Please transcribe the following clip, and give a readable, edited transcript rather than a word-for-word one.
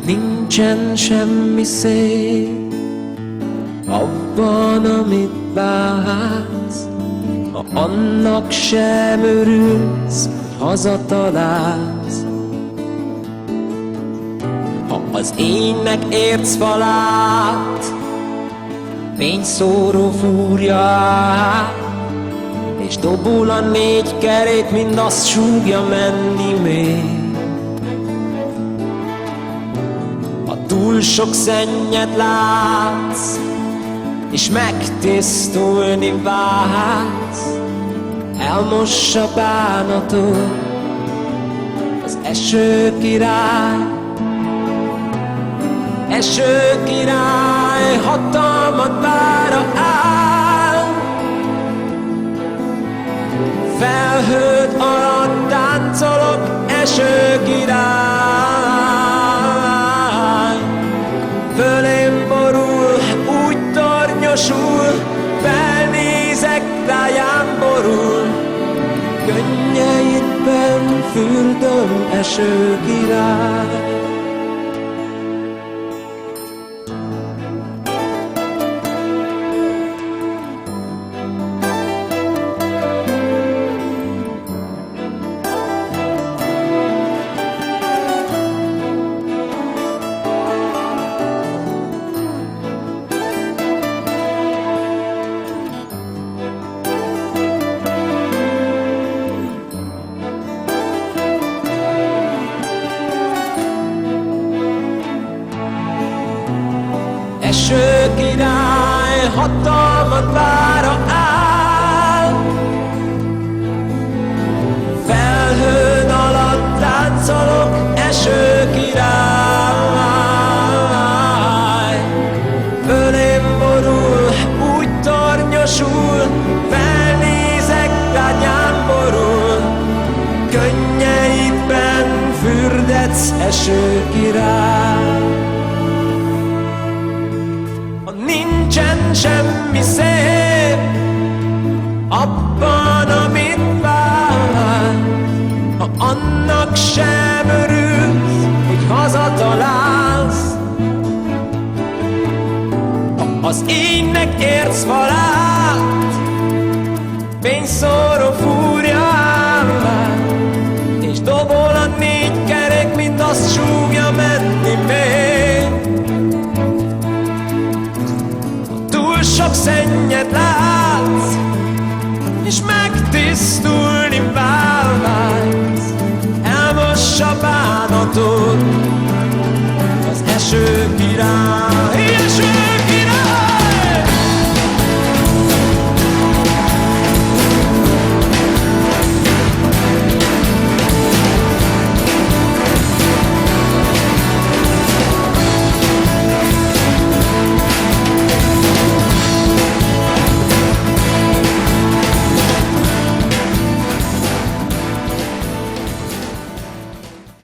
Nincsen semmi szép abban, amit bánsz, ha annak sem örülsz, hogy hazatalálsz. Ha az énnek értsz falát, fényszóró fúrja, és dobul a 4 kerék, mind azt súgja menni még. Túl sok szennyet látsz, és megtisztulni vágysz, elmossa bánatot az eső király. Eső király hatalmat vára áll, felhőd alatt táncolok, eső király. Fölém borul, úgy tornyosul, felnézek, rájám borul, könnyeidben fürdöm, eső király. Eső király hatalmat vára áll, felhőn alatt táncolok, eső király. Fölém borul, úgy tornyosul, felnézek, rányám borul, könnyeidben fürdetsz, eső király. Nincsen semmi szép abban, amit vár, ha annak sem örülsz, hogy hazatalálsz. Ha az énnek értsz falát, fényszóró fúrjává, és dobol a 4 kerék, mind azt súgja menni még. Sok szennyet látsz, és megtisztulni vágysz, elmossa bánatot az eső király.